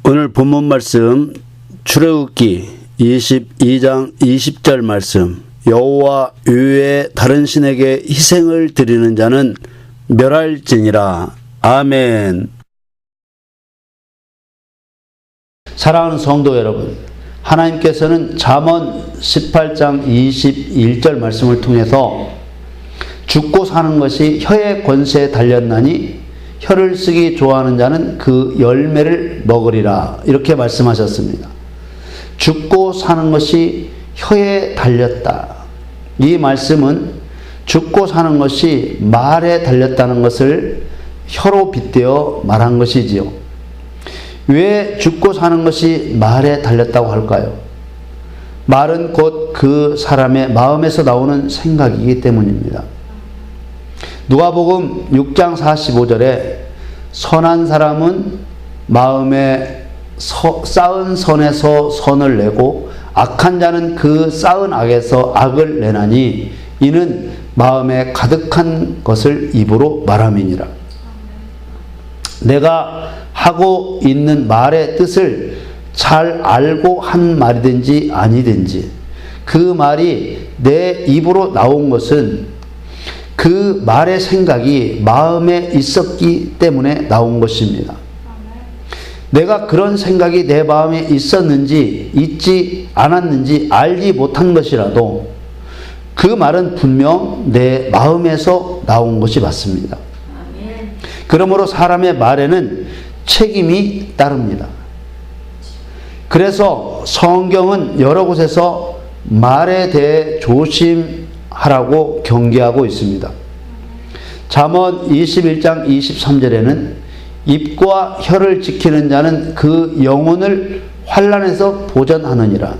오늘 본문 말씀 출애굽기 22장 20절 말씀, 여호와 외에 다른 신에게 희생을 드리는 자는 멸할지니라. 아멘. 사랑하는 성도 여러분, 하나님께서는 잠언 18장 21절 말씀을 통해서 죽고 사는 것이 혀의 권세에 달렸나니 혀를 쓰기 좋아하는 자는 그 열매를 먹으리라, 이렇게 말씀하셨습니다. 죽고 사는 것이 혀에 달렸다. 이 말씀은 죽고 사는 것이 말에 달렸다는 것을 혀로 빗대어 말한 것이지요. 왜 죽고 사는 것이 말에 달렸다고 할까요? 말은 곧 그 사람의 마음에서 나오는 생각이기 때문입니다. 누가복음 6장 45절에 선한 사람은 마음에 쌓은 선에서 선을 내고 악한 자는 그 쌓은 악에서 악을 내나니 이는 마음에 가득한 것을 입으로 말함이니라. 내가 하고 있는 말의 뜻을 잘 알고 한 말이든지 아니든지 그 말이 내 입으로 나온 것은 그 말의 생각이 마음에 있었기 때문에 나온 것입니다. 내가 그런 생각이 내 마음에 있었는지 있지 않았는지 알지 못한 것이라도 그 말은 분명 내 마음에서 나온 것이 맞습니다. 그러므로 사람의 말에는 책임이 따릅니다. 그래서 성경은 여러 곳에서 말에 대해 조심하라고 경계하고 있습니다. 잠언 21장 23절에는 입과 혀를 지키는 자는 그 영혼을 환난에서 보전하느니라.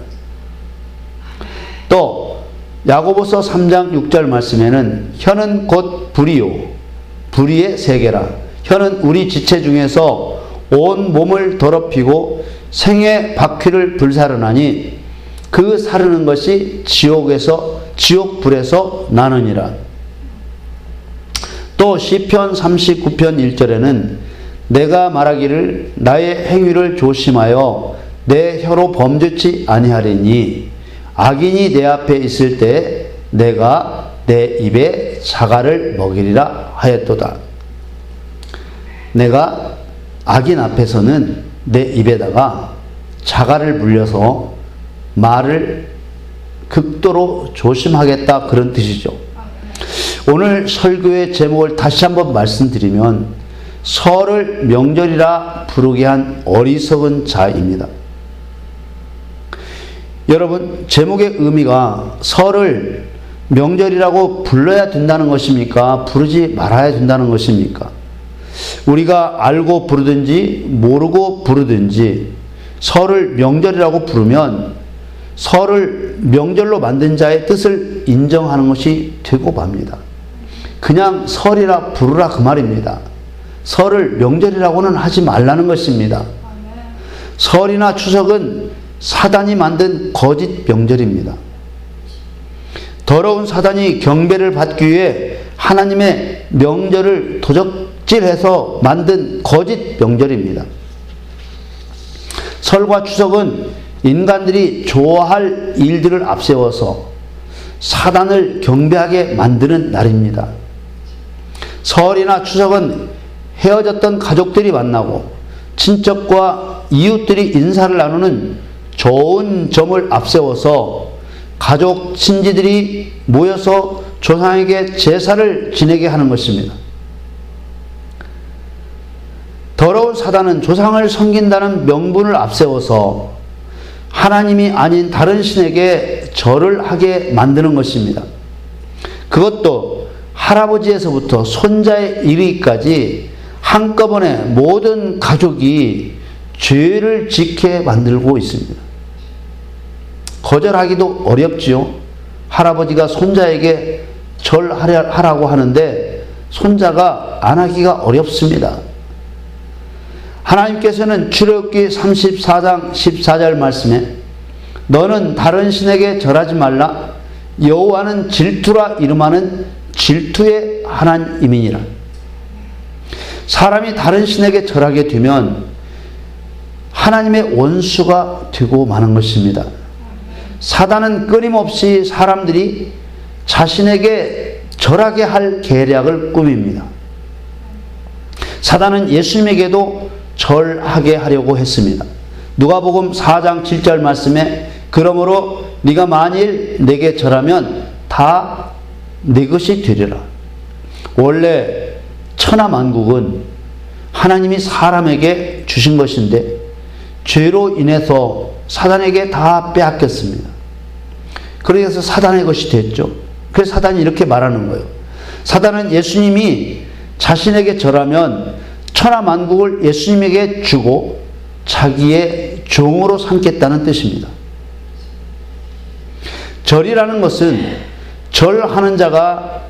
또 야고보서 3장 6절 말씀에는 혀는 곧 불이요 불의의 세계라. 혀는 우리 지체 중에서 온 몸을 더럽히고 생의 바퀴를 불사르나니 그 사르는 것이 지옥불에서 나느니라. 또 시편 39편 1절에는 내가 말하기를 나의 행위를 조심하여 내 혀로 범죄치 아니하리니 악인이 내 앞에 있을 때 내가 내 입에 자갈을 먹이리라 하였도다. 내가 악인 앞에서는 내 입에다가 자갈을 물려서 말을 극도로 조심하겠다, 그런 뜻이죠. 오늘 설교의 제목을 다시 한번 말씀드리면 설을 명절이라 부르게 한 어리석은 자입니다. 여러분, 제목의 의미가 설을 명절이라고 불러야 된다는 것입니까? 부르지 말아야 된다는 것입니까? 우리가 알고 부르든지 모르고 부르든지 설을 명절이라고 부르면 설을 명절로 만든 자의 뜻을 인정하는 것이 되고 맙니다. 그냥 설이라 부르라, 그 말입니다. 설을 명절이라고는 하지 말라는 것입니다. 설이나 추석은 사단이 만든 거짓 명절입니다. 더러운 사단이 경배를 받기 위해 하나님의 명절을 도적질해서 만든 거짓 명절입니다. 설과 추석은 인간들이 좋아할 일들을 앞세워서 사단을 경배하게 만드는 날입니다. 설이나 추석은 헤어졌던 가족들이 만나고 친척과 이웃들이 인사를 나누는 좋은 점을 앞세워서 가족, 친지들이 모여서 조상에게 제사를 지내게 하는 것입니다. 더러운 사단은 조상을 섬긴다는 명분을 앞세워서 하나님이 아닌 다른 신에게 절을 하게 만드는 것입니다. 그것도 할아버지에서부터 손자에 이르기까지 한꺼번에 모든 가족이 죄를 짓게 만들고 있습니다. 거절하기도 어렵지요. 할아버지가 손자에게 절하라고 하는데 손자가 안 하기가 어렵습니다. 하나님께서는 출애굽기 34장 14절 말씀에 너는 다른 신에게 절하지 말라. 여호와는 질투라 이름하는 질투의 하나님이니라. 사람이 다른 신에게 절하게 되면 하나님의 원수가 되고 마는 것입니다. 사단은 끊임없이 사람들이 자신에게 절하게 할 계략을 꾸밉니다. 사단은 예수님에게도 절하게 하려고 했습니다. 누가복음 4장 7절 말씀에 그러므로 네가 만일 내게 절하면 다 내 것이 되리라. 원래 천하만국은 하나님이 사람에게 주신 것인데 죄로 인해서 사단에게 다 빼앗겼습니다. 그래서 사단의 것이 됐죠. 그래서 사단이 이렇게 말하는 거예요. 사단은 예수님이 자신에게 절하면 천하만국을 예수님에게 주고 자기의 종으로 삼겠다는 뜻입니다. 절이라는 것은 절하는 자가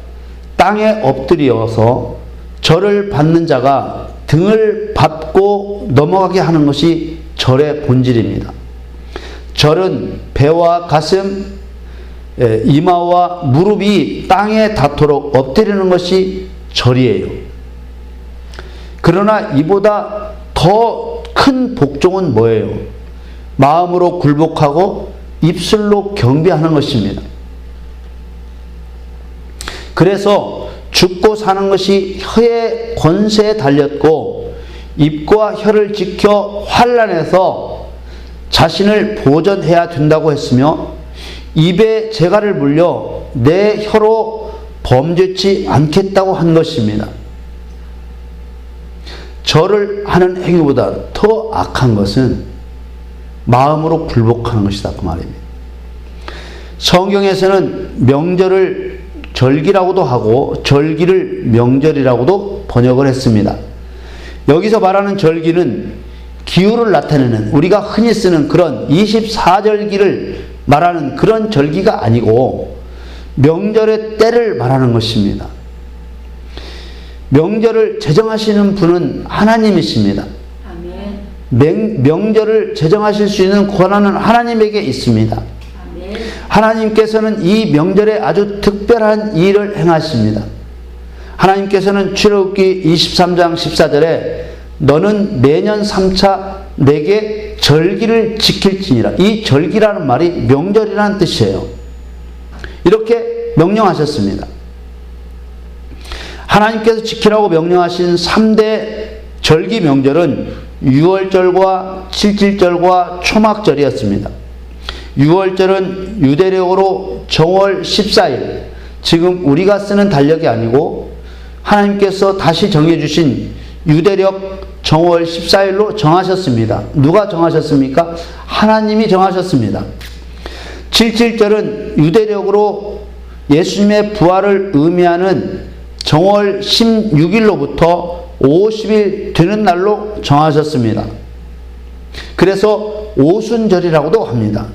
땅에 엎드려서 절을 받는 자가 등을 밟고 넘어가게 하는 것이 절의 본질입니다. 절은 배와 가슴, 이마와 무릎이 땅에 닿도록 엎드리는 것이 절이에요. 그러나 이보다 더 큰 복종은 뭐예요? 마음으로 굴복하고 입술로 경배하는 것입니다. 그래서 죽고 사는 것이 혀의 권세에 달렸고 입과 혀를 지켜 환난에서 자신을 보전해야 된다고 했으며 입에 재갈을 물려 내 혀로 범죄치 않겠다고 한 것입니다. 절을 하는 행위보다 더 악한 것은 마음으로 굴복하는 것이다 그 말입니다. 성경에서는 명절을 절기라고도 하고 절기를 명절이라고도 번역을 했습니다. 여기서 말하는 절기는 기후를 나타내는 우리가 흔히 쓰는 그런 24절기를 말하는 그런 절기가 아니고 명절의 때를 말하는 것입니다. 명절을 제정하시는 분은 하나님이십니다. 명절을 제정하실 수 있는 권한은 하나님에게 있습니다. 하나님께서는 이 명절에 아주 특별한 일을 행하십니다. 하나님께서는 출애굽기 23장 14절에 너는 매년 3차 내게 절기를 지킬지니라. 이 절기라는 말이 명절이라는 뜻이에요. 이렇게 명령하셨습니다. 하나님께서 지키라고 명령하신 3대 절기 명절은 유월절과 칠칠절과 초막절이었습니다. 유월절은 유대력으로 정월 14일, 지금 우리가 쓰는 달력이 아니고 하나님께서 다시 정해주신 유대력 정월 14일로 정하셨습니다. 누가 정하셨습니까? 하나님이 정하셨습니다. 칠칠절은 유대력으로 예수님의 부활을 의미하는 정월 16일로부터 50일 되는 날로 정하셨습니다. 그래서 오순절이라고도 합니다.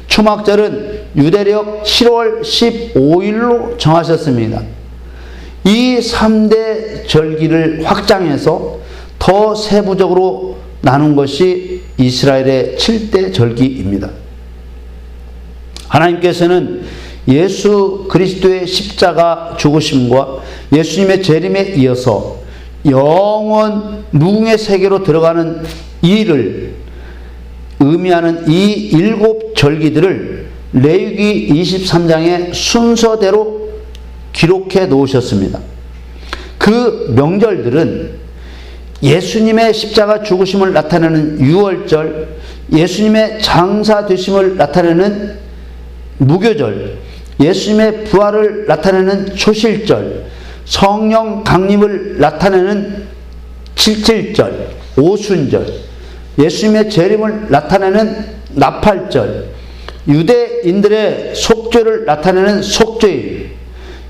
초막절은 유대력 7월 15일로 정하셨습니다. 이 3대 절기를 확장해서 더 세부적으로 나눈 것이 이스라엘의 7대 절기입니다. 하나님께서는 예수 그리스도의 십자가 죽으심과 예수님의 재림에 이어서 영원 무궁의 세계로 들어가는 일을 의미하는 이 7절기들을 레위기 23장의 순서대로 기록해 놓으셨습니다. 그 명절들은 예수님의 십자가 죽으심을 나타내는 유월절, 예수님의 장사 되심을 나타내는 무교절, 예수님의 부활을 나타내는 초실절, 성령 강림을 나타내는 칠칠절, 오순절, 예수님의 재림을 나타내는 나팔절, 유대인들의 속죄를 나타내는 속죄일,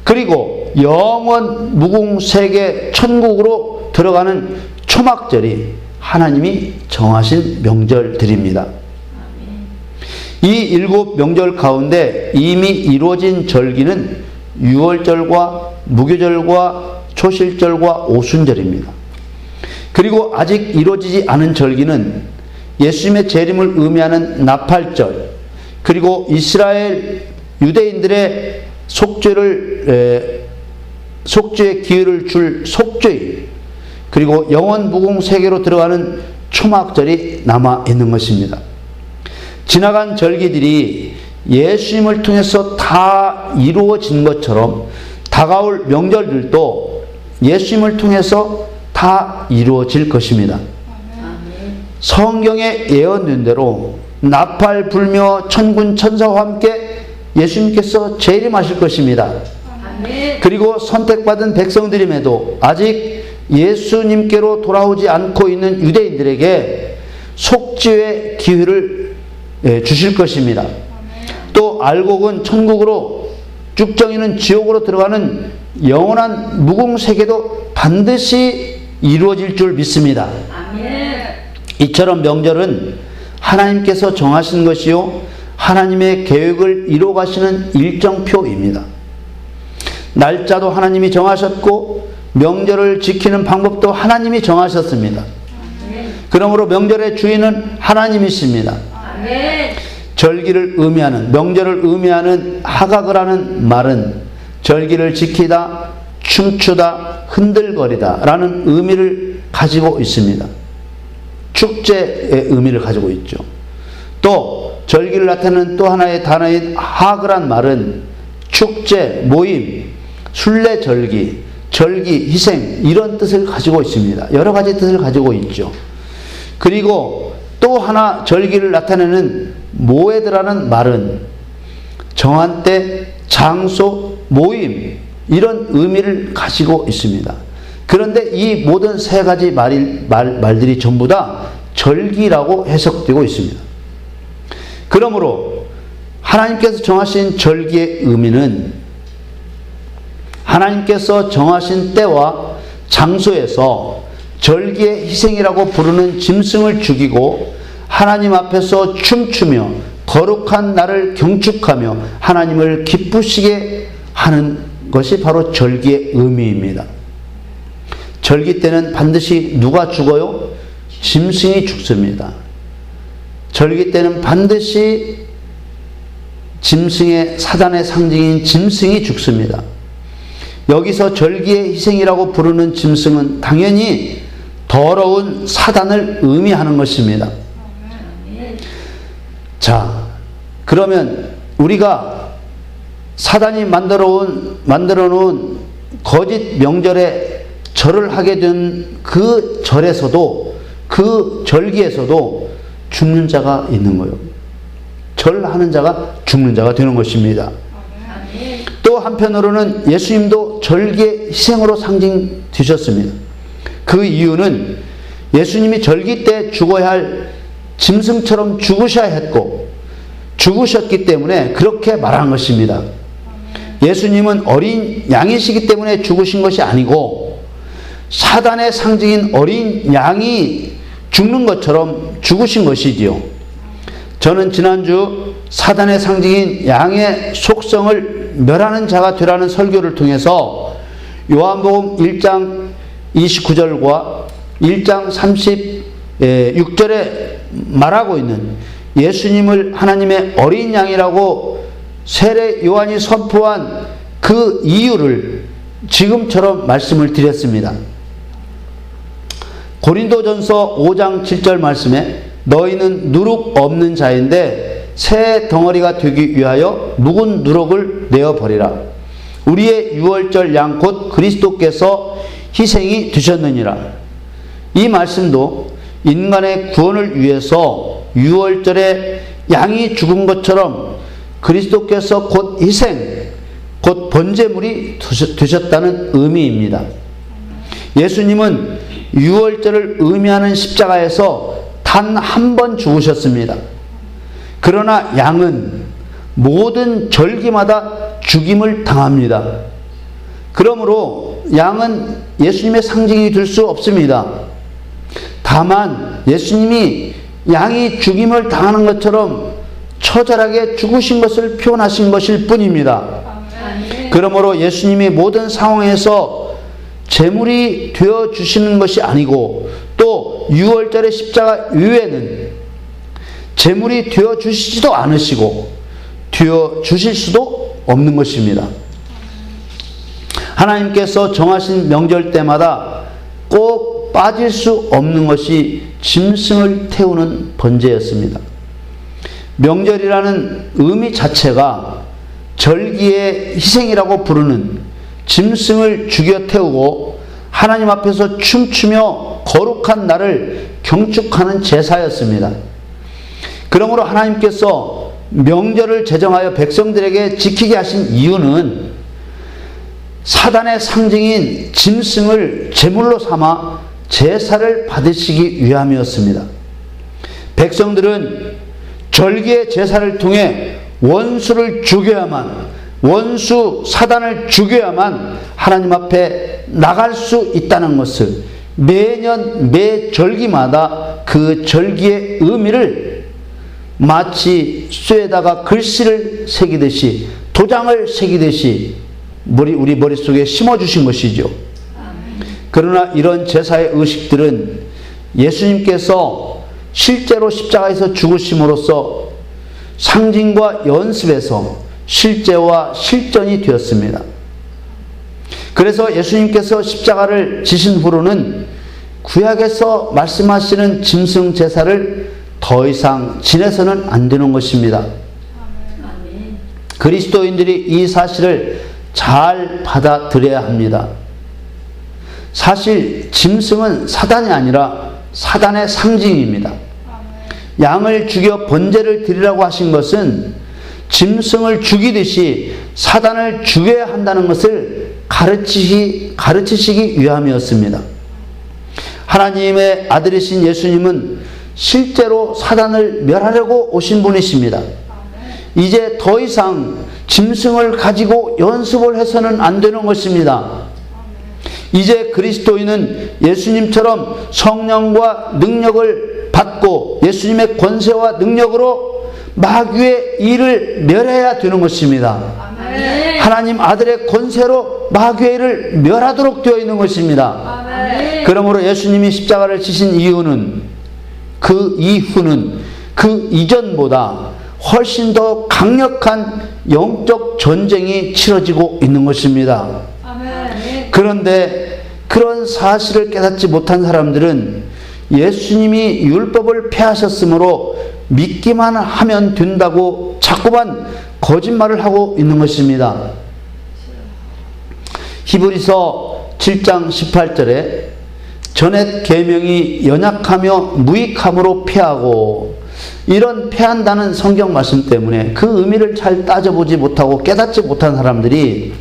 그리고 영원 무궁세계 천국으로 들어가는 초막절이 하나님이 정하신 명절들입니다. 이 7명절 가운데 이미 이루어진 절기는 유월절과 무교절과 초실절과 오순절입니다. 그리고 아직 이루어지지 않은 절기는 예수님의 재림을 의미하는 나팔절, 그리고 이스라엘 유대인들의 속죄의 기회를 줄 속죄일, 그리고 영원 무궁 세계로 들어가는 초막절이 남아 있는 것입니다. 지나간 절기들이 예수님을 통해서 다 이루어진 것처럼 다가올 명절들도 예수님을 통해서 다 이루어질 것입니다. 성경에 예언된 대로 나팔 불며 천군 천사와 함께 예수님께서 재림하실 것입니다. 그리고 선택받은 백성들임에도 아직 예수님께로 돌아오지 않고 있는 유대인들에게 속죄의 기회를 주실 것입니다. 또 알곡은 천국으로, 쭉정이는 지옥으로 들어가는 영원한 무궁세계도 반드시 이루어질 줄 믿습니다. 이처럼 명절은 하나님께서 정하신 것이요 하나님의 계획을 이루어가시는 일정표입니다. 날짜도 하나님이 정하셨고 명절을 지키는 방법도 하나님이 정하셨습니다. 그러므로 명절의 주인은 하나님이십니다. 절기를 의미하는, 명절을 의미하는 하가그라는 말은 절기를 지키다, 춤추다, 흔들거리다 라는 의미를 가지고 있습니다. 축제의 의미를 가지고 있죠. 또 절기를 나타내는 또 하나의 단어인 하그란 말은 축제, 모임, 순례절기, 절기, 희생 이런 뜻을 가지고 있습니다. 여러 가지 뜻을 가지고 있죠. 그리고 또 하나 절기를 나타내는 모에드라는 말은 정한 때, 장소, 모임 이런 의미를 가지고 있습니다. 그런데 이 모든 세 가지 말들이 전부 다 절기라고 해석되고 있습니다. 그러므로 하나님께서 정하신 절기의 의미는 하나님께서 정하신 때와 장소에서 절기의 희생이라고 부르는 짐승을 죽이고 하나님 앞에서 춤추며 거룩한 날을 경축하며 하나님을 기쁘시게 하는 것이 바로 절기의 의미입니다. 절기 때는 반드시 누가 죽어요? 짐승이 죽습니다. 절기 때는 반드시 짐승의, 사단의 상징인 짐승이 죽습니다. 여기서 절기의 희생이라고 부르는 짐승은 당연히 더러운 사단을 의미하는 것입니다. 자, 그러면 우리가 사단이 만들어 놓은 거짓 명절에 절을 하게 된 그 절에서도, 그 절기에서도 죽는 자가 있는 거예요. 절하는 자가 죽는 자가 되는 것입니다. 또 한편으로는 예수님도 절기의 희생으로 상징되셨습니다. 그 이유는 예수님이 절기 때 죽어야 할 짐승처럼 죽으셔야 했고 죽으셨기 때문에 그렇게 말한 것입니다. 예수님은 어린 양이시기 때문에 죽으신 것이 아니고 사단의 상징인 어린 양이 죽는 것처럼 죽으신 것이지요. 저는 지난주 사단의 상징인 양의 속성을 멸하는 자가 되라는 설교를 통해서 요한복음 1장 29절과 1장 36절에 말하고 있는 예수님을 하나님의 어린 양이라고 세례 요한이 선포한 그 이유를 지금처럼 말씀을 드렸습니다. 고린도전서 5장 7절 말씀에 너희는 누룩 없는 자인데 새 덩어리가 되기 위하여 묵은 누룩을 내어버리라. 우리의 유월절 양 곧 그리스도께서 희생이 되셨느니라. 이 말씀도 인간의 구원을 위해서 유월절에 양이 죽은 것처럼 그리스도께서 곧 희생, 곧 번제물이 되셨다는 의미입니다. 예수님은 유월절을 의미하는 십자가에서 단 한 번 죽으셨습니다. 그러나 양은 모든 절기마다 죽임을 당합니다. 그러므로 양은 예수님의 상징이 될 수 없습니다. 다만 예수님이 양이 죽임을 당하는 것처럼 처절하게 죽으신 것을 표현하신 것일 뿐입니다. 그러므로 예수님이 모든 상황에서 제물이 되어 주시는 것이 아니고 또 유월절의 십자가 이후에는 제물이 되어 주시지도 않으시고 되어 주실 수도 없는 것입니다. 하나님께서 정하신 명절 때마다 꼭 빠질 수 없는 것이 짐승을 태우는 번제였습니다. 명절이라는 의미 자체가 절기의 희생이라고 부르는 짐승을 죽여 태우고 하나님 앞에서 춤추며 거룩한 날을 경축하는 제사였습니다. 그러므로 하나님께서 명절을 제정하여 백성들에게 지키게 하신 이유는 사단의 상징인 짐승을 제물로 삼아 제사를 받으시기 위함이었습니다. 백성들은 절기의 제사를 통해 원수를 죽여야만, 원수 사단을 죽여야만 하나님 앞에 나갈 수 있다는 것을 매년 매 절기마다 그 절기의 의미를 마치 쇠에다가 글씨를 새기듯이, 도장을 새기듯이 우리 머릿속에 심어주신 것이죠. 그러나 이런 제사의 의식들은 예수님께서 실제로 십자가에서 죽으심으로써 상징과 연습에서 실제와 실전이 되었습니다. 그래서 예수님께서 십자가를 지신 후로는 구약에서 말씀하시는 짐승 제사를 더 이상 지내서는 안 되는 것입니다. 그리스도인들이 이 사실을 잘 받아들여야 합니다. 사실 짐승은 사단이 아니라 사단의 상징입니다. 양을 죽여 번제를 드리라고 하신 것은 짐승을 죽이듯이 사단을 죽여야 한다는 것을 가르치시기 위함이었습니다. 하나님의 아들이신 예수님은 실제로 사단을 멸하려고 오신 분이십니다. 이제 더 이상 짐승을 가지고 연습을 해서는 안 되는 것입니다. 이제 그리스도인은 예수님처럼 성령과 능력을 받고 예수님의 권세와 능력으로 마귀의 일을 멸해야 되는 것입니다. 아멘. 하나님 아들의 권세로 마귀의 일을 멸하도록 되어 있는 것입니다. 아멘. 그러므로 예수님이 십자가를 지신 이유는, 그 이후는 그 이전보다 훨씬 더 강력한 영적 전쟁이 치러지고 있는 것입니다. 그런데 그런 사실을 깨닫지 못한 사람들은 예수님이 율법을 폐하셨으므로 믿기만 하면 된다고 자꾸만 거짓말을 하고 있는 것입니다. 히브리서 7장 18절에 전옛 계명이 연약하며 무익함으로 폐하고, 이런 폐한다는 성경 말씀 때문에 그 의미를 잘 따져보지 못하고 깨닫지 못한 사람들이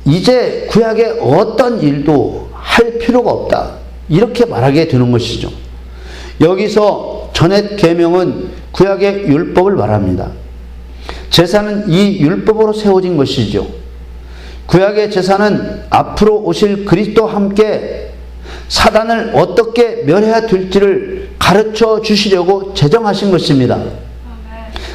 이제 구약의 어떤 일도 할 필요가 없다, 이렇게 말하게 되는 것이죠. 여기서 전옛 계명은 구약의 율법을 말합니다. 제사는 이 율법으로 세워진 것이죠. 구약의 제사는 앞으로 오실 그리스도와 함께 사단을 어떻게 멸해야 될지를 가르쳐 주시려고 제정하신 것입니다.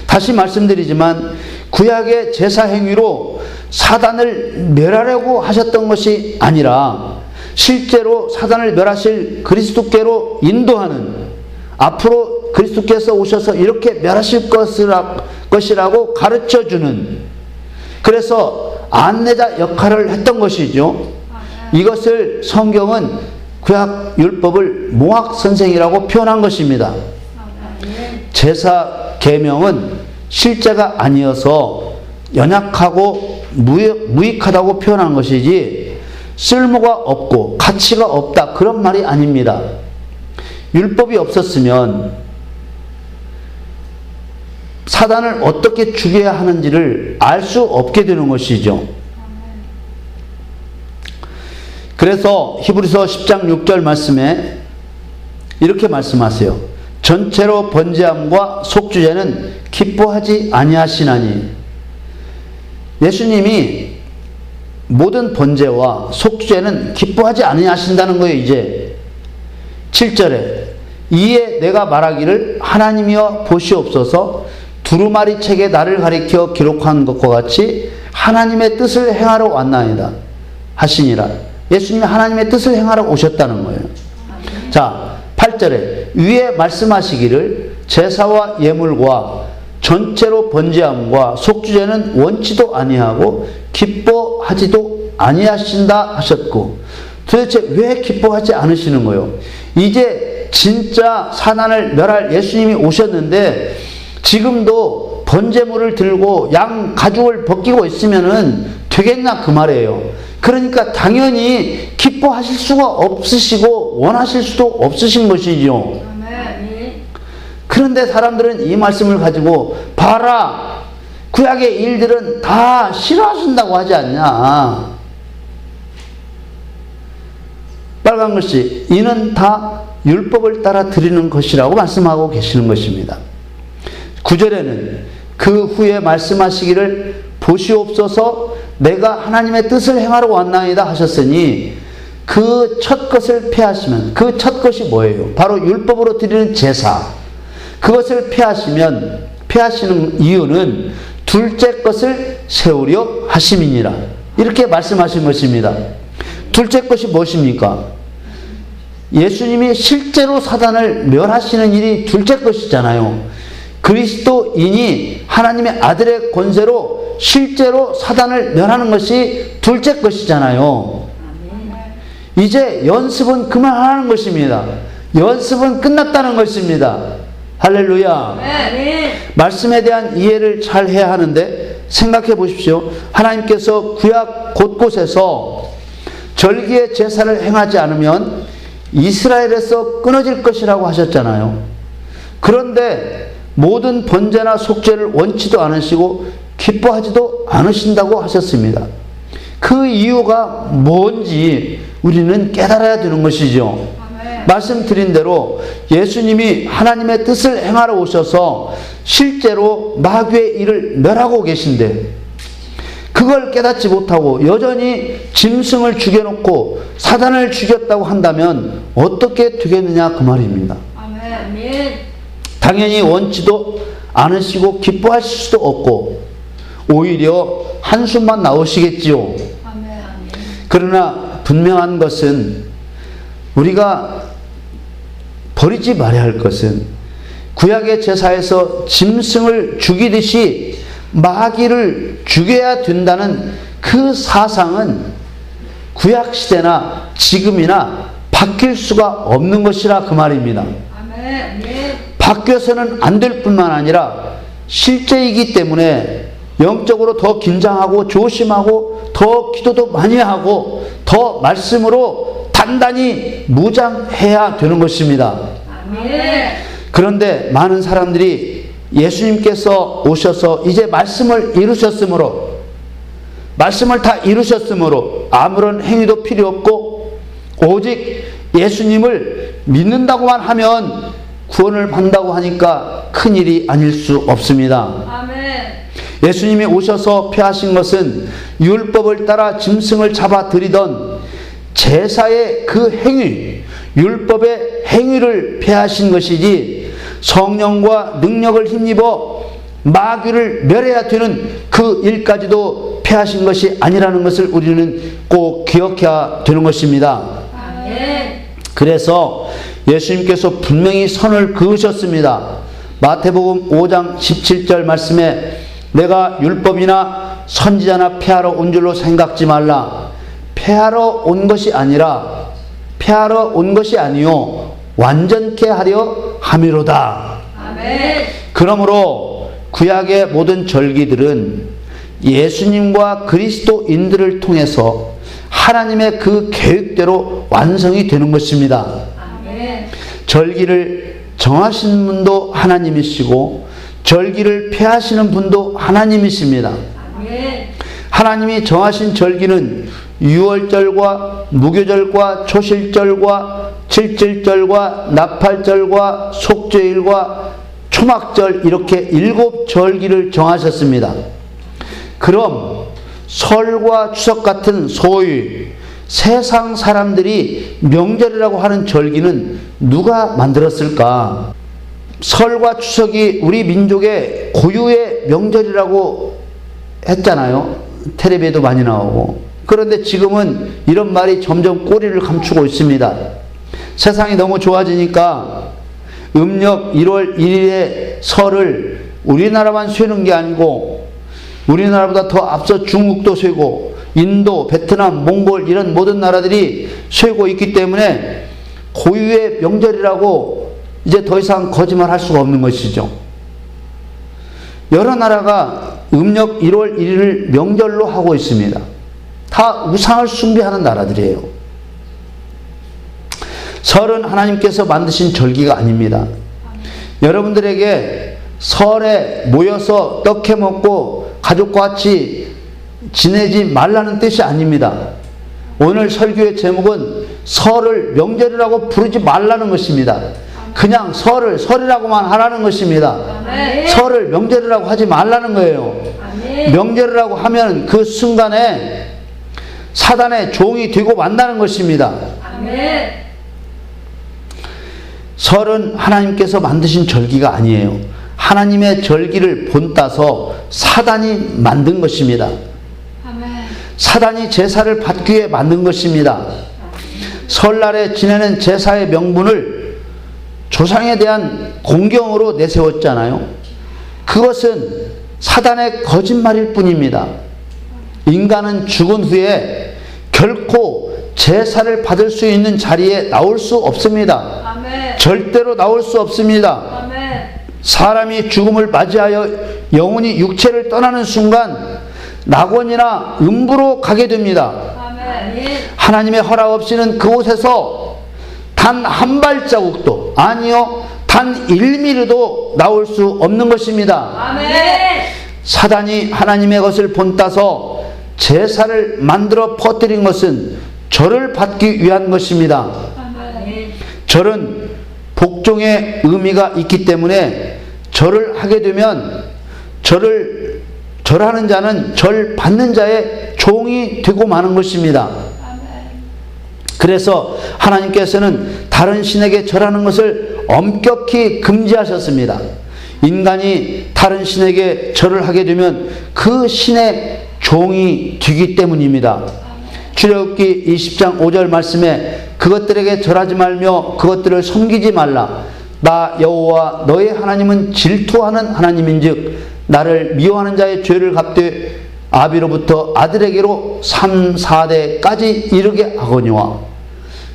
다시 말씀드리지만 구약의 제사 행위로 사단을 멸하려고 하셨던 것이 아니라 실제로 사단을 멸하실 그리스도께로 인도하는, 앞으로 그리스도께서 오셔서 이렇게 멸하실 것이라고 가르쳐주는, 그래서 안내자 역할을 했던 것이죠. 이것을 성경은 구약 율법을 모학선생이라고 표현한 것입니다. 제사 계명은 실제가 아니어서 연약하고 무익하다고 표현한 것이지 쓸모가 없고 가치가 없다, 그런 말이 아닙니다. 율법이 없었으면 사단을 어떻게 죽여야 하는지를 알 수 없게 되는 것이죠. 그래서 히브리서 10장 6절 말씀에 이렇게 말씀하세요. 전체로 번제함과 속주제는 기뻐하지 아니하시나니. 예수님이 모든 번제와 속주제는 기뻐하지 아니하신다는 거예요. 이제 7절에 이에 내가 말하기를 하나님이여 보시옵소서, 두루마리 책에 나를 가리켜 기록한 것과 같이 하나님의 뜻을 행하러 왔나이다 하시니라. 예수님이 하나님의 뜻을 행하러 오셨다는 거예요. 자, 8절에 위에 말씀하시기를 제사와 예물과 전체로 번제함과 속주제는 원치도 아니하고 기뻐하지도 아니하신다 하셨고, 도대체 왜 기뻐하지 않으시는 거예요? 이제 진짜 사단을 멸할 예수님이 오셨는데 지금도 번제물을 들고 양 가죽을 벗기고 있으면은 되겠나 그 말이에요. 그러니까 당연히 기뻐하실 수가 없으시고 원하실 수도 없으신 것이죠. 그런데 사람들은 이 말씀을 가지고 봐라, 구약의 일들은 다 싫어하신다고 하지 않냐. 빨간 글씨, 이는 다 율법을 따라 드리는 것이라고 말씀하고 계시는 것입니다. 9절에는 그 후에 말씀하시기를 보시옵소서 내가 하나님의 뜻을 행하러 왔나이다 하셨으니 그 첫 것을 폐하시면, 그 첫 것이 뭐예요? 바로 율법으로 드리는 제사. 그것을 폐하시는 이유는 둘째 것을 세우려 하심이니라. 이렇게 말씀하신 것입니다. 둘째 것이 무엇입니까? 예수님이 실제로 사단을 멸하시는 일이 둘째 것이잖아요. 그리스도인이 하나님의 아들의 권세로 실제로 사단을 멸하는 것이 둘째 것이잖아요. 이제 연습은 그만하는 것입니다. 연습은 끝났다는 것입니다. 할렐루야. 말씀에 대한 이해를 잘 해야 하는데 생각해 보십시오. 하나님께서 구약 곳곳에서 절기의 제사를 행하지 않으면 이스라엘에서 끊어질 것이라고 하셨잖아요. 그런데 모든 번제나 속죄를 원치도 않으시고 기뻐하지도 않으신다고 하셨습니다. 그 이유가 뭔지 우리는 깨달아야 되는 것이죠. 말씀드린 대로 예수님이 하나님의 뜻을 행하러 오셔서 실제로 마귀의 일을 멸하고 계신데 그걸 깨닫지 못하고 여전히 짐승을 죽여놓고 사단을 죽였다고 한다면 어떻게 되겠느냐 그 말입니다. 당연히 원치도 않으시고 기뻐하실 수도 없고 오히려 한숨만 나오시겠지요. 그러나 분명한 것은 우리가 버리지 말아야 할 것은 구약의 제사에서 짐승을 죽이듯이 마귀를 죽여야 된다는 그 사상은 구약 시대나 지금이나 바뀔 수가 없는 것이라 그 말입니다. 바뀌어서는 안 될 뿐만 아니라 실제이기 때문에 영적으로 더 긴장하고 조심하고 더 기도도 많이 하고 더 말씀으로 단단히 무장해야 되는 것입니다. 그런데 많은 사람들이 예수님께서 오셔서 이제 말씀을 이루셨으므로 말씀을 다 이루셨으므로 아무런 행위도 필요 없고 오직 예수님을 믿는다고만 하면 구원을 받는다고 하니까 큰일이 아닐 수 없습니다. 예수님이 오셔서 폐하신 것은 율법을 따라 짐승을 잡아 드리던 제사의 그 행위, 율법의 행위를 폐하신 것이지 성령과 능력을 힘입어 마귀를 멸해야 되는 그 일까지도 폐하신 것이 아니라는 것을 우리는 꼭 기억해야 되는 것입니다. 그래서 예수님께서 분명히 선을 그으셨습니다. 마태복음 5장 17절 말씀에 내가 율법이나 선지자나 폐하러 온 줄로 생각지 말라. 폐하러 온 것이 아니요 완전케 하려 함이로다. 그러므로 구약의 모든 절기들은 예수님과 그리스도인들을 통해서 하나님의 그 계획대로 완성이 되는 것입니다. 절기를 정하신 분도 하나님이시고 절기를 폐하시는 분도 하나님이십니다. 하나님이 정하신 절기는 유월절과 무교절과 초실절과 칠칠절과 나팔절과 속죄일과 초막절 이렇게 7절기를 정하셨습니다. 그럼 설과 추석 같은 소위 세상 사람들이 명절이라고 하는 절기는 누가 만들었을까? 설과 추석이 우리 민족의 고유의 명절이라고 했잖아요. 텔레비에도 많이 나오고. 그런데 지금은 이런 말이 점점 꼬리를 감추고 있습니다. 세상이 너무 좋아지니까 음력 1월 1일에 설을 우리나라만 쇠는 게 아니고 우리나라보다 더 앞서 중국도 쇠고 인도, 베트남, 몽골 이런 모든 나라들이 쇠고 있기 때문에 고유의 명절이라고 이제 더 이상 거짓말할 수가 없는 것이죠. 여러 나라가 음력 1월 1일을 명절로 하고 있습니다. 다 우상을 숭배하는 나라들이에요. 설은 하나님께서 만드신 절기가 아닙니다. 여러분들에게 설에 모여서 떡해 먹고 가족과 같이 지내지 말라는 뜻이 아닙니다. 오늘 설교의 제목은 설을 명절이라고 부르지 말라는 것입니다. 그냥 설을 설이라고만 하라는 것입니다. 아멘. 설을 명절이라고 하지 말라는 거예요. 아멘. 명절이라고 하면 그 순간에 사단의 종이 되고 만다는 것입니다. 아멘. 설은 하나님께서 만드신 절기가 아니에요. 하나님의 절기를 본따서 사단이 만든 것입니다. 아멘. 사단이 제사를 받기 위해 만든 것입니다. 설날에 지내는 제사의 명분을 조상에 대한 공경으로 내세웠잖아요. 그것은 사단의 거짓말일 뿐입니다. 인간은 죽은 후에 결코 제사를 받을 수 있는 자리에 나올 수 없습니다. 아멘. 절대로 나올 수 없습니다. 아멘. 사람이 죽음을 맞이하여 영혼이 육체를 떠나는 순간 낙원이나 음부로 가게 됩니다. 아멘. 하나님의 허락 없이는 그곳에서 단 한 발자국도 아니요 단 1mm도 나올 수 없는 것입니다. 아멘. 사단이 하나님의 것을 본따서 제사를 만들어 퍼뜨린 것은 절을 받기 위한 것입니다. 아멘. 절은 복종의 의미가 있기 때문에 절을 하게 되면 절하는 자는 절 받는 자의 종이 되고 마는 것입니다. 그래서 하나님께서는 다른 신에게 절하는 것을 엄격히 금지하셨습니다. 인간이 다른 신에게 절을 하게 되면 그 신의 종이 되기 때문입니다. 출애굽기 20장 5절 말씀에 그것들에게 절하지 말며 그것들을 섬기지 말라. 나 여호와 너의 하나님은 질투하는 하나님인즉 나를 미워하는 자의 죄를 갚되 아비로부터 아들에게로 3, 4대까지 이르게 하거니와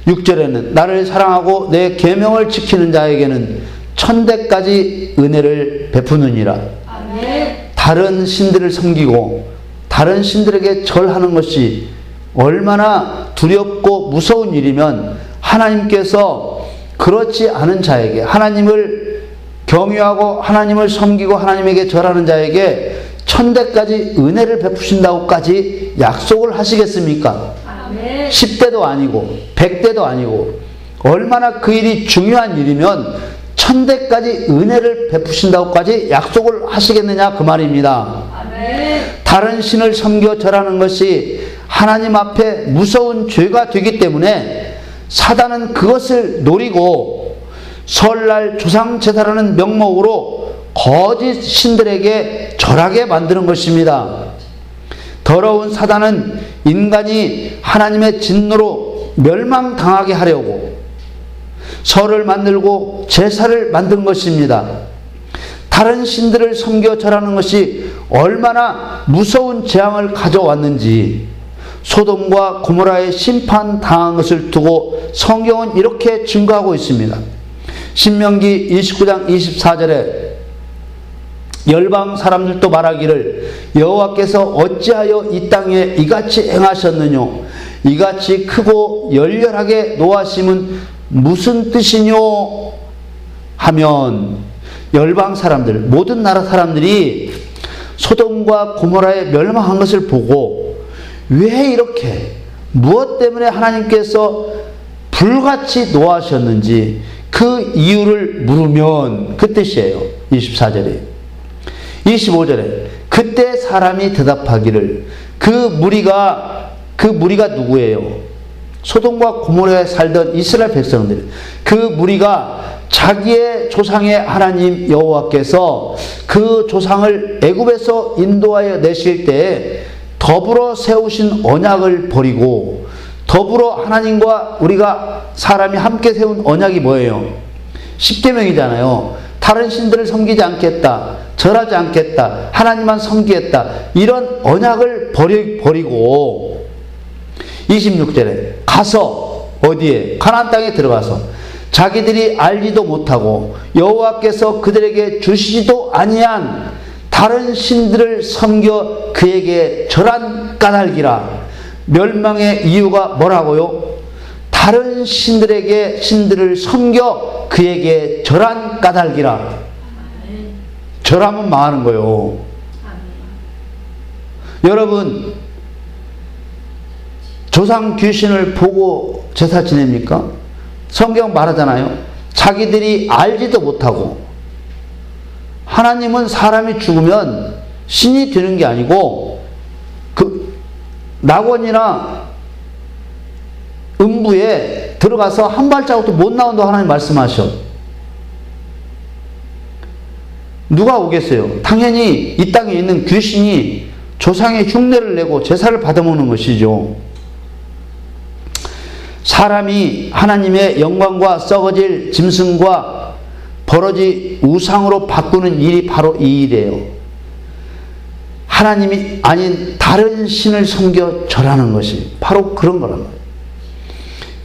6절에는 나를 사랑하고 내 계명을 지키는 자에게는 1000대까지 은혜를 베푸느니라. 아멘. 다른 신들을 섬기고 다른 신들에게 절하는 것이 얼마나 두렵고 무서운 일이면 하나님께서 그렇지 않은 자에게 하나님을 경유하고 하나님을 섬기고 하나님에게 절하는 자에게 1000대까지 은혜를 베푸신다고까지 약속을 하시겠습니까? 아멘. 10대도 아니고 100대도 아니고 얼마나 그 일이 중요한 일이면 1000대까지 은혜를 베푸신다고까지 약속을 하시겠느냐 그 말입니다. 아멘. 다른 신을 섬겨 절하는 것이 하나님 앞에 무서운 죄가 되기 때문에 사단은 그것을 노리고 설날 조상제사라는 명목으로 거짓 신들에게 절하게 만드는 것입니다. 더러운 사단은 인간이 하나님의 진노로 멸망당하게 하려고 설을 만들고 제사를 만든 것입니다. 다른 신들을 섬겨 절하는 것이 얼마나 무서운 재앙을 가져왔는지 소돔과 고모라의 심판당한 것을 두고 성경은 이렇게 증거하고 있습니다. 신명기 29장 24절에 열방 사람들도 말하기를 여호와께서 어찌하여 이 땅에 이같이 행하셨느뇨 이같이 크고 열렬하게 노하심은 무슨 뜻이뇨 하면 열방 사람들 모든 나라 사람들이 소돔과 고모라에 멸망한 것을 보고 왜 이렇게 무엇 때문에 하나님께서 불같이 노하셨는지 그 이유를 물으면 그 뜻이에요. 24절에 25절에 그때 사람이 대답하기를 그 무리가 누구예요? 소돔과 고모라에 살던 이스라엘 백성들 그 무리가 자기의 조상의 하나님 여호와께서 그 조상을 애굽에서 인도하여 내실 때에 더불어 세우신 언약을 버리고 더불어 하나님과 우리가 사람이 함께 세운 언약이 뭐예요? 십계명이잖아요. 다른 신들을 섬기지 않겠다. 절하지 않겠다, 하나님만 섬기겠다, 이런 언약을 버리고 26절에 가서 어디에? 가나안 땅에 들어가서 자기들이 알지도 못하고 여호와께서 그들에게 주시지도 아니한 다른 신들을 섬겨 그에게 절한 까닭이라. 멸망의 이유가 뭐라고요? 다른 신들을 섬겨 그에게 절한 까닭이라. 절하면 망하는 거예요. 여러분, 조상 귀신을 보고 제사 지냅니까? 성경 말하잖아요. 자기들이 알지도 못하고. 하나님은 사람이 죽으면 신이 되는 게 아니고 낙원이나 음부에 들어가서 한 발자국도 못 나온다고 하나님 말씀하셔. 누가 오겠어요? 당연히 이 땅에 있는 귀신이 조상의 흉내를 내고 제사를 받아먹는 것이죠. 사람이 하나님의 영광과 썩어질 짐승과 버러지 우상으로 바꾸는 일이 바로 이 일이에요. 하나님이 아닌 다른 신을 섬겨 절하는 것이 바로 그런 거란 말이에요.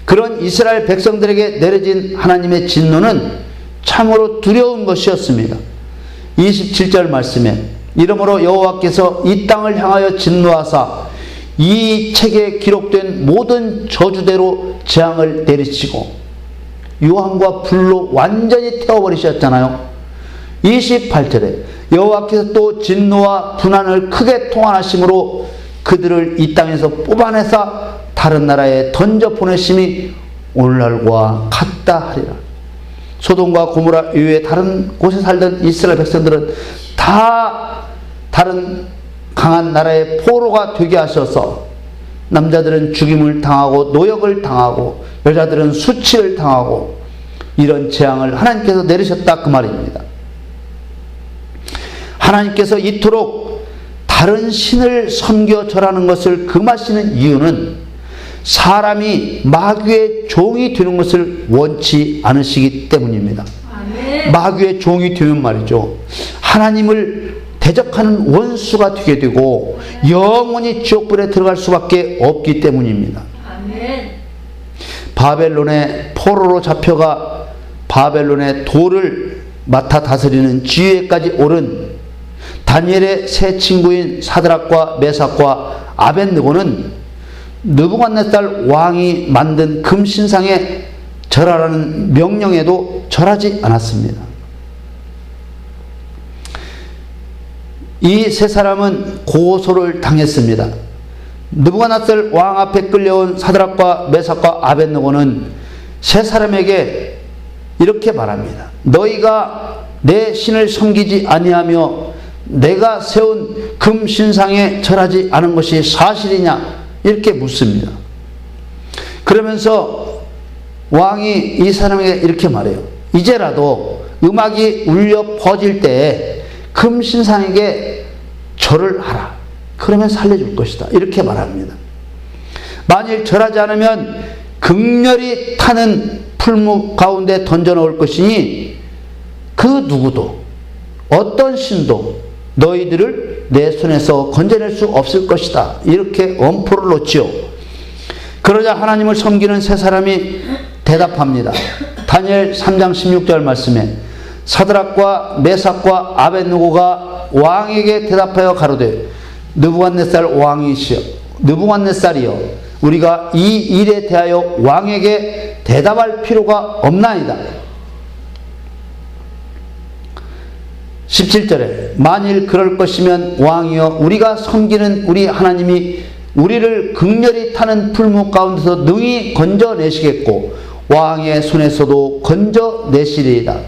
그런 이스라엘 백성들에게 내려진 하나님의 진노는 참으로 두려운 것이었습니다. 27절 말씀에 이러므로 여호와께서 이 땅을 향하여 진노하사 이 책에 기록된 모든 저주대로 재앙을 내리치고 유황과 불로 완전히 태워버리셨잖아요. 28절에 여호와께서 또 진노와 분한을 크게 통한하심으로 그들을 이 땅에서 뽑아내사 다른 나라에 던져 보내심이 오늘날과 같다 하리라. 소돔과 고모라 이외에 다른 곳에 살던 이스라엘 백성들은 다 다른 강한 나라의 포로가 되게 하셔서 남자들은 죽임을 당하고 노역을 당하고 여자들은 수치를 당하고 이런 재앙을 하나님께서 내리셨다 그 말입니다. 하나님께서 이토록 다른 신을 섬겨 절하는 것을 금하시는 이유는 사람이 마귀의 종이 되는 것을 원치 않으시기 때문입니다. 아멘. 마귀의 종이 되면 말이죠, 하나님을 대적하는 원수가 되게 되고 영원히 지옥불에 들어갈 수밖에 없기 때문입니다. 아멘. 바벨론의 포로로 잡혀가 바벨론의 돌을 맡아 다스리는 지휘에까지 오른 다니엘의 세 친구인 사드락과 메삭과 아벳느고는 느부갓네살 왕이 만든 금신상에 절하라는 명령에도 절하지 않았습니다. 이 세 사람은 고소를 당했습니다. 느부갓네살 왕 앞에 끌려온 사드락과 메삭과 아벳느고는 세 사람에게 이렇게 말합니다. 너희가 내 신을 섬기지 아니하며 내가 세운 금신상에 절하지 않은 것이 사실이냐? 이렇게 묻습니다. 그러면서 왕이 이 사람에게 이렇게 말해요. 이제라도 음악이 울려 퍼질 때에 금신상에게 절을 하라. 그러면 살려줄 것이다. 이렇게 말합니다. 만일 절하지 않으면 극렬히 타는 풀무 가운데 던져 넣을 것이니 그 누구도 어떤 신도 너희들을 내 손에서 건져낼 수 없을 것이다. 이렇게 엄포를 놓지요. 그러자 하나님을 섬기는 세 사람이 대답합니다. 다니엘 3장 16절 말씀에 사드락과 메삭과 아벳느고가 왕에게 대답하여 가로되 느부갓네살이여 우리가 이 일에 대하여 왕에게 대답할 필요가 없나이다. 17절에 만일 그럴 것이면 왕이여 우리가 섬기는 우리 하나님이 우리를 극렬히 타는 풀무 가운데서 능히 건져내시겠고 왕의 손에서도 건져내시리이다.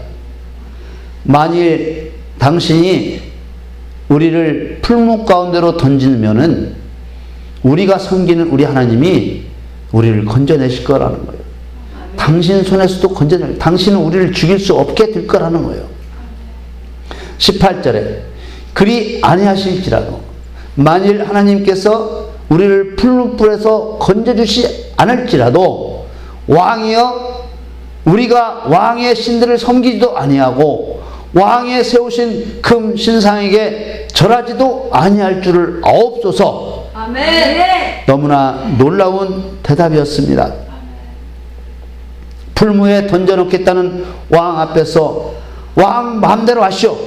만일 당신이 우리를 풀무 가운데로 던지면은 우리가 섬기는 우리 하나님이 우리를 건져내실 거라는 거예요. 당신 손에서도 건져낼, 당신은 우리를 죽일 수 없게 될 거라는 거예요. 18절에 그리 아니하실지라도 만일 하나님께서 우리를 풀무불에서 건져주시 않을지라도 왕이여 우리가 왕의 신들을 섬기지도 아니하고 왕에 세우신 금 신상에게 절하지도 아니할 줄을 아옵소서. 아멘. 너무나 놀라운 대답이었습니다. 풀무에 던져놓겠다는 왕 앞에서 왕 마음대로 하시오.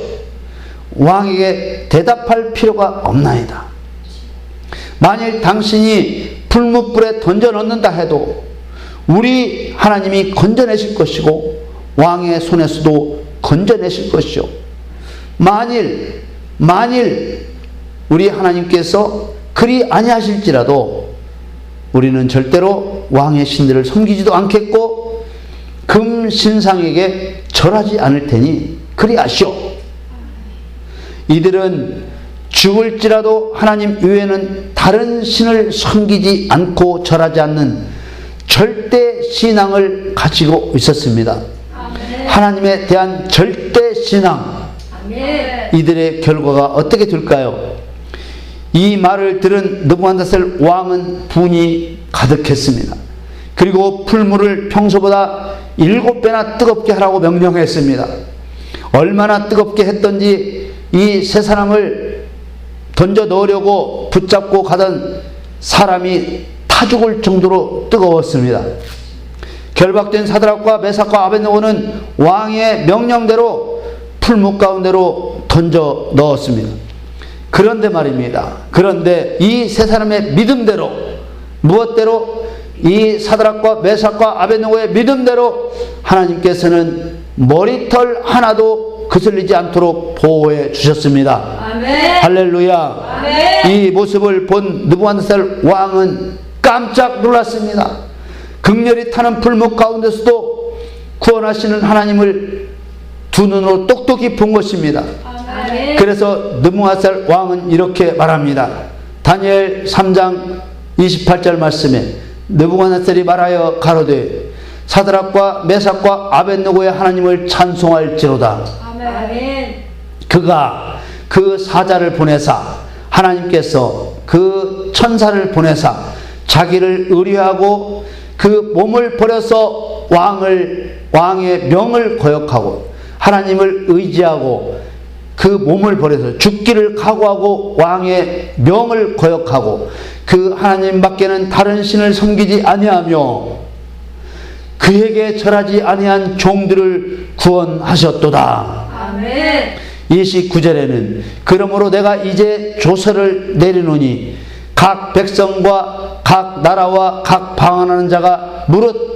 왕에게 대답할 필요가 없나이다. 만일 당신이 풀무불에 던져넣는다 해도 우리 하나님이 건져내실 것이고 왕의 손에서도 건져내실 것이요. 만일 우리 하나님께서 그리 아니하실지라도 우리는 절대로 왕의 신들을 섬기지도 않겠고 금 신상에게 절하지 않을 테니 그리하시오. 이들은 죽을지라도 하나님 외에는 다른 신을 섬기지 않고 절하지 않는 절대 신앙을 가지고 있었습니다. 아멘. 하나님에 대한 절대 신앙. 아멘. 이들의 결과가 어떻게 될까요? 이 말을 들은 느부갓네살 왕은 분이 가득했습니다. 그리고 풀무를 평소보다 7배나 뜨겁게 하라고 명령했습니다. 얼마나 뜨겁게 했던지 이 세 사람을 던져 넣으려고 붙잡고 가던 사람이 타 죽을 정도로 뜨거웠습니다. 결박된 사드락과 메삭과 아벳느고는 왕의 명령대로 풀무 가운데로 던져 넣었습니다. 그런데 말입니다. 그런데 이 세 사람의 믿음대로, 무엇대로? 이 사드락과 메삭과 아벳느고의 믿음대로 하나님께서는 머리털 하나도 거슬리지 않도록 보호해 주셨습니다. 아멘. 할렐루야. 아멘. 이 모습을 본 느부갓네살 왕은 깜짝 놀랐습니다. 극렬히 타는 풀무 가운데서도 구원하시는 하나님을 두 눈으로 똑똑히 본 것입니다. 아멘. 그래서 느부갓네살 왕은 이렇게 말합니다. 다니엘 3장 28절 말씀에 느부갓네살이 말하여 가로되 사드락과 메삭과 아벳느고의 하나님을 찬송할지로다. 아멘. 그가 그 사자를 보내사, 하나님께서 그 천사를 보내사 자기를 의뢰하고 그 몸을 버려서 왕의 명을 거역하고 하나님을 의지하고 그 몸을 버려서 죽기를 각오하고 왕의 명을 거역하고 그 하나님 밖에는 다른 신을 섬기지 아니하며 그에게 절하지 아니한 종들을 구원하셨도다. 아멘. 29절에는 그러므로 내가 이제 조서를 내리노니 각 백성과 각 나라와 각 방언하는 자가 무릇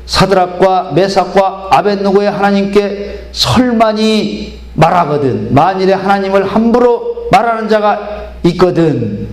사드락과 메삭과 아벳느고의 하나님께 설만이 말하거든 만일에 하나님을 함부로 말하는 자가 있거든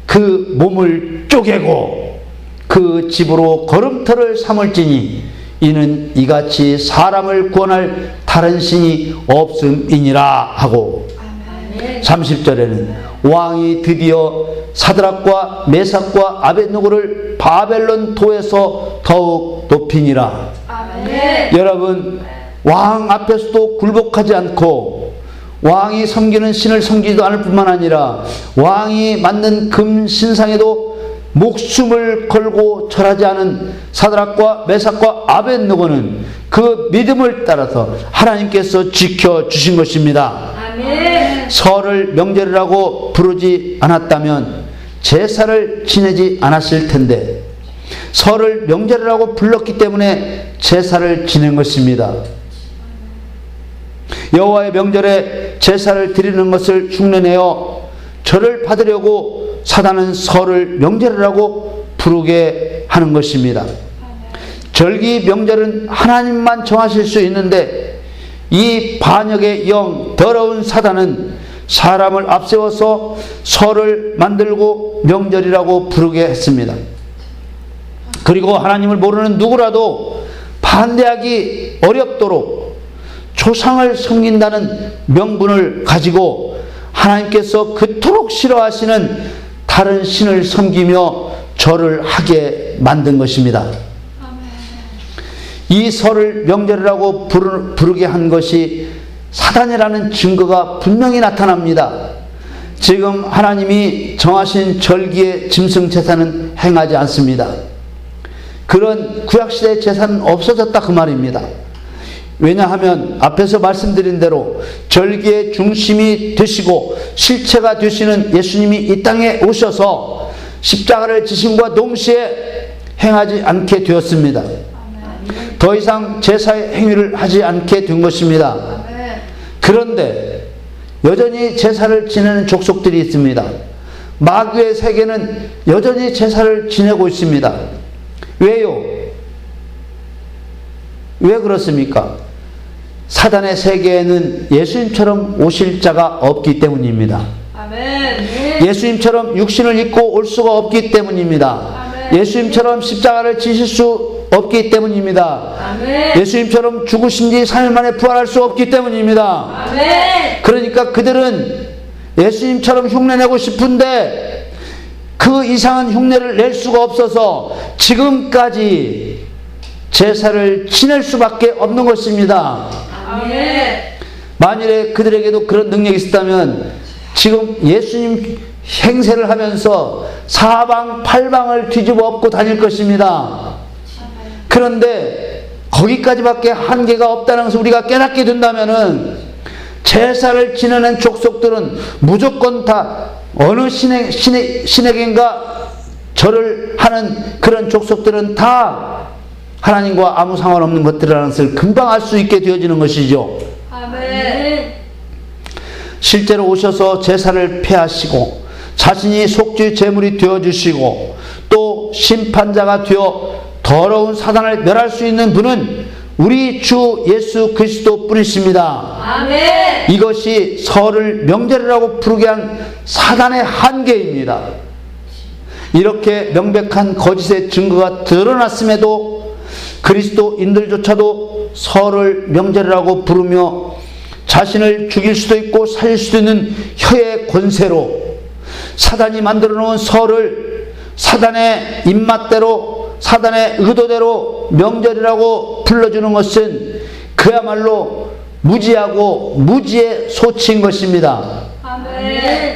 그 몸을 쪼개고 그 집으로 걸음터를 삼을지니 이는 이같이 사람을 구원할 다른 신이 없음이니라 하고 아멘. 30절에는 왕이 드디어 사드락과 메삭과 아벳느고를 바벨론 도에서 더욱 높이니라. 아멘. 여러분 왕 앞에서도 굴복하지 않고 왕이 섬기는 신을 섬기지도 않을 뿐만 아니라 왕이 만든 금 신상에도 목숨을 걸고 절하지 않은 사드락과 메삭과 아벳느고는 그 믿음을 따라서 하나님께서 지켜주신 것입니다. 아멘. 설을 명절이라고 부르지 않았다면 제사를 지내지 않았을 텐데 설을 명절이라고 불렀기 때문에 제사를 지낸 것입니다. 여호와의 명절에 제사를 드리는 것을 흉내내어 절을 받으려고 사단은 설을 명절이라고 부르게 하는 것입니다. 절기 명절은 하나님만 정하실 수 있는데 이 반역의 영 더러운 사단은 사람을 앞세워서 설을 만들고 명절이라고 부르게 했습니다. 그리고 하나님을 모르는 누구라도 반대하기 어렵도록 조상을 섬긴다는 명분을 가지고 하나님께서 그토록 싫어하시는 다른 신을 섬기며 절을 하게 만든 것입니다. 이 설을 명절이라고 부르게 한 것이 사단이라는 증거가 분명히 나타납니다. 지금 하나님이 정하신 절기의 짐승 제사는 행하지 않습니다. 그런 구약시대의 제사는 없어졌다 그 말입니다. 왜냐하면 앞에서 말씀드린 대로 절기의 중심이 되시고 실체가 되시는 예수님이 이 땅에 오셔서 십자가를 지심과 동시에 행하지 않게 되었습니다. 더 이상 제사의 행위를 하지 않게 된 것입니다. 그런데 여전히 제사를 지내는 족속들이 있습니다. 마귀의 세계는 여전히 제사를 지내고 있습니다. 왜요? 왜 그렇습니까? 사단의 세계에는 예수님처럼 오실 자가 없기 때문입니다. 예수님처럼 육신을 입고 올 수가 없기 때문입니다. 예수님처럼 십자가를 지실 수 없기 때문입니다. 예수님처럼 죽으신 지 3일 만에 부활할 수 없기 때문입니다. 그러니까 그들은 예수님처럼 흉내내고 싶은데 그 이상한 흉내를 낼 수가 없어서 지금까지 제사를 지낼 수밖에 없는 것입니다. 만일에 그들에게도 그런 능력이 있었다면 지금 예수님 행세를 하면서 사방팔방을 뒤집어 엎고 다닐 것입니다. 그런데 거기까지밖에 한계가 없다는 것을 우리가 깨닫게 된다면은 제사를 지내는 족속들은 무조건 다 어느 신에겐가 절을 하는 그런 족속들은 다 하나님과 아무 상관없는 것들이라는 것을 금방 알 수 있게 되어지는 것이죠. 실제로 오셔서 제사를 폐하시고 자신이 속죄 제물이 되어주시고 또 심판자가 되어 더러운 사단을 멸할 수 있는 분은 우리 주 예수 그리스도 뿐이십니다. 이것이 설을 명절이라고 부르게 한 사단의 한계입니다. 이렇게 명백한 거짓의 증거가 드러났음에도 그리스도인들조차도 설을 명절이라고 부르며 자신을 죽일 수도 있고 살릴 수도 있는 혀의 권세로 사단이 만들어 놓은 설을 사단의 입맛대로 사단의 의도대로 명절이라고 불러주는 것은 그야말로 무지하고 무지의 소치인 것입니다.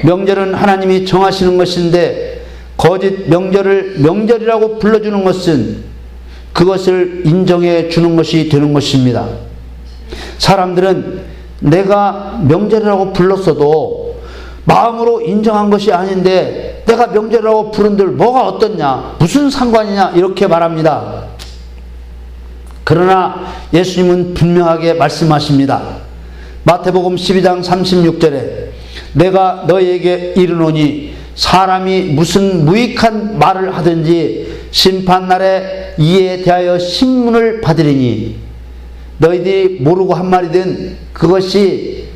명절은 하나님이 정하시는 것인데 거짓 명절을 명절이라고 불러주는 것은 그것을 인정해 주는 것이 되는 것입니다. 사람들은 내가 명절이라고 불렀어도 마음으로 인정한 것이 아닌데 내가 명절이라고 부른들 뭐가 어떻냐, 무슨 상관이냐 이렇게 말합니다. 그러나 예수님은 분명하게 말씀하십니다. 마태복음 12장 36절에 내가 너희에게 이르노니 사람이 무슨 무익한 말을 하든지 심판날에 이에 대하여 신문을 받으리니 너희들이 모르고 한 말이든 그것이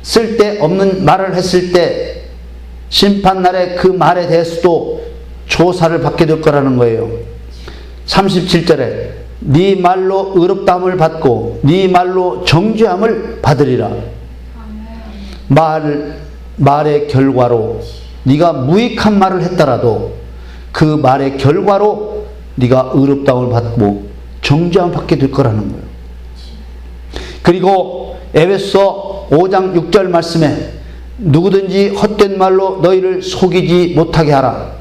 쓸데없는 말을 했을 때 심판날에 그 말에 대해서도 조사를 받게 될 거라는 거예요. 37절에 네 말로 의롭다함을 받고 네 말로 정죄함을 받으리라. 말의 결과로 네가 무익한 말을 했더라도 그 말의 결과로 네가 의롭다함을 받고 정죄함을 받게 될 거라는 거예요. 그리고 에베소 5장 6절 말씀에 누구든지 헛된 말로 너희를 속이지 못하게 하라.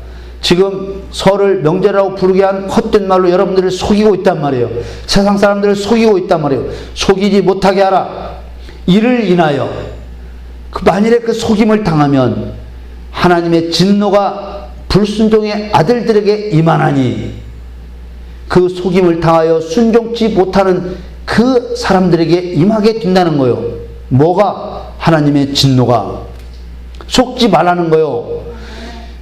지금 설을 명절이라고 부르게 한 헛된 말로 여러분들을 속이고 있단 말이에요. 세상 사람들을 속이고 있단 말이에요. 속이지 못하게 하라. 이를 인하여 만일에 그 속임을 당하면 하나님의 진노가 불순종의 아들들에게 임하나니 그 속임을 당하여 순종치 못하는 그 사람들에게 임하게 된다는 거예요. 뭐가? 하나님의 진노가. 속지 말라는 거예요.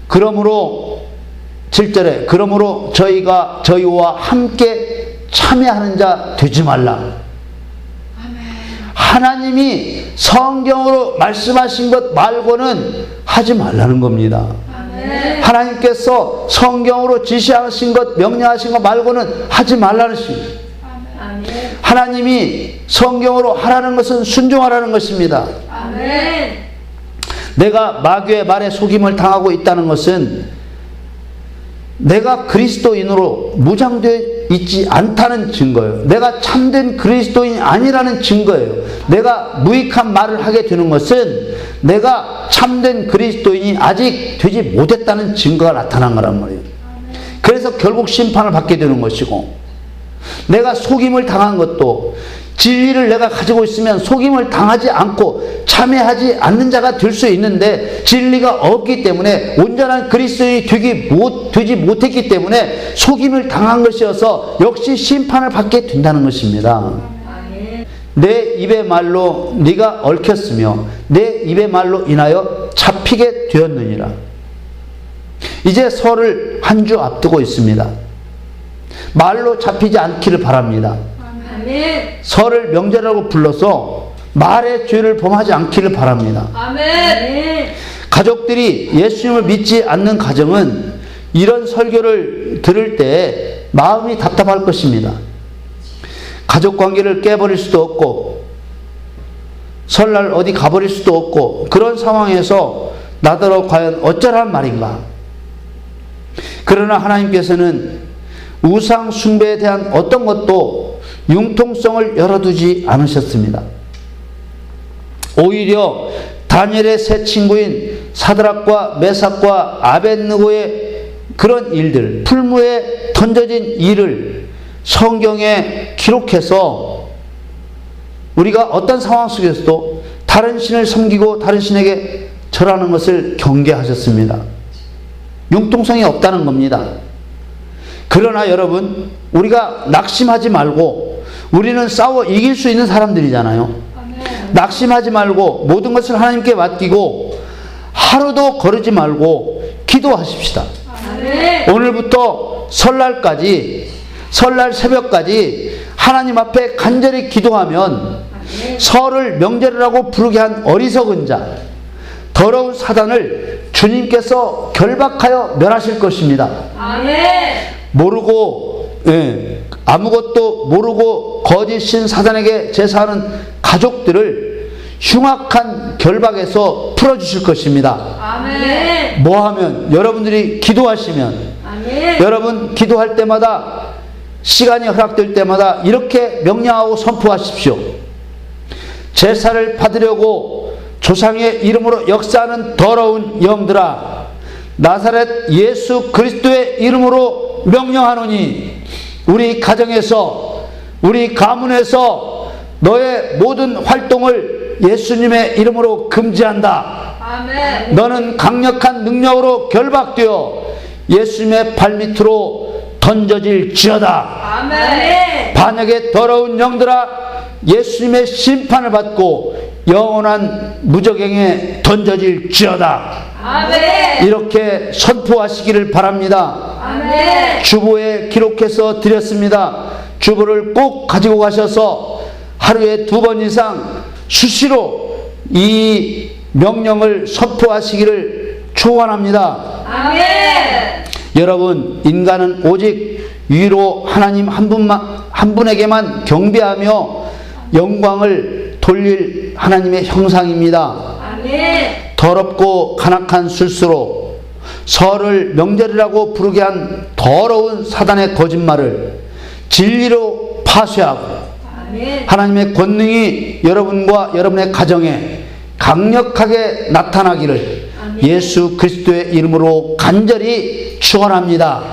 그러므로 7절에 그러므로 저희와 함께 참여하는 자 되지 말라. 하나님이 성경으로 말씀하신 것 말고는 하지 말라는 겁니다. 하나님께서 성경으로 지시하신 것, 명령하신 것 말고는 하지 말라는 것입니다. 하나님이 성경으로 하라는 것은 순종하라는 것입니다. 내가 마귀의 말에 속임을 당하고 있다는 것은 내가 그리스도인으로 무장되어 있지 않다는 증거예요. 내가 참된 그리스도인이 아니라는 증거예요. 내가 무익한 말을 하게 되는 것은 내가 참된 그리스도인이 아직 되지 못했다는 증거가 나타난 거란 말이에요. 그래서 결국 심판을 받게 되는 것이고 내가 속임을 당한 것도 진리를 내가 가지고 있으면 속임을 당하지 않고 참여하지 않는 자가 될 수 있는데 진리가 없기 때문에 온전한 그리스도인이 되지 못했기 때문에 속임을 당한 것이어서 역시 심판을 받게 된다는 것입니다. 아멘. 내 입의 말로 네가 얽혔으며 내 입의 말로 인하여 잡히게 되었느니라. 이제 설을 한 주 앞두고 있습니다. 말로 잡히지 않기를 바랍니다. 아멘. 설을 명절이라고 불러서 말의 죄를 범하지 않기를 바랍니다. 아멘. 가족들이 예수님을 믿지 않는 가정은 이런 설교를 들을 때 마음이 답답할 것입니다. 가족 관계를 깨버릴 수도 없고 설날 어디 가버릴 수도 없고 그런 상황에서 나더러 과연 어쩌란 말인가. 그러나 하나님께서는 우상 숭배에 대한 어떤 것도 융통성을 열어두지 않으셨습니다. 오히려 다니엘의 세 친구인 사드락과 메삭과 아벳느고의 그런 일들, 풀무에 던져진 일을 성경에 기록해서 우리가 어떤 상황 속에서도 다른 신을 섬기고 다른 신에게 절하는 것을 경계하셨습니다. 융통성이 없다는 겁니다. 그러나 여러분, 우리가 낙심하지 말고, 우리는 싸워 이길 수 있는 사람들이잖아요. 아멘. 낙심하지 말고 모든 것을 하나님께 맡기고 하루도 거르지 말고 기도하십시다. 아멘. 오늘부터 설날까지, 설날 새벽까지 하나님 앞에 간절히 기도하면 설을 명절이라고 부르게 한 어리석은 자, 더러운 사단을 주님께서 결박하여 멸하실 것입니다. 아멘. 모르고, 아무것도 모르고 거짓신 사단에게 제사하는 가족들을 흉악한 결박에서 풀어주실 것입니다. 아멘. 뭐 하면? 여러분들이 기도하시면, 아멘. 여러분 기도할 때마다, 시간이 허락될 때마다 이렇게 명령하고 선포하십시오. 제사를 받으려고 조상의 이름으로 역사하는 더러운 영들아, 나사렛 예수 그리스도의 이름으로 명령하노니 우리 가정에서, 우리 가문에서 너의 모든 활동을 예수님의 이름으로 금지한다. 아멘. 너는 강력한 능력으로 결박되어 예수님의 발밑으로 던져질지어다. 아멘. 반역의 더러운 영들아, 예수님의 심판을 받고 영원한 무저갱에 던져질지어다. 아멘. 이렇게 선포하시기를 바랍니다. 아멘. 주보에 기록해서 드렸습니다. 주보를 꼭 가지고 가셔서 하루에 2번 이상 수시로 이 명령을 선포하시기를 축원합니다. 아멘. 여러분, 인간은 오직 위로 하나님 한 분에게만 경배하며 영광을 돌릴 하나님의 형상입니다. 아멘. 더럽고 간악한 술수로 설을 명절이라고 부르게 한 더러운 사단의 거짓말을 진리로 파쇄하고 아멘. 하나님의 권능이 여러분과 여러분의 가정에 강력하게 나타나기를 예수 그리스도의 이름으로 간절히 축원합니다.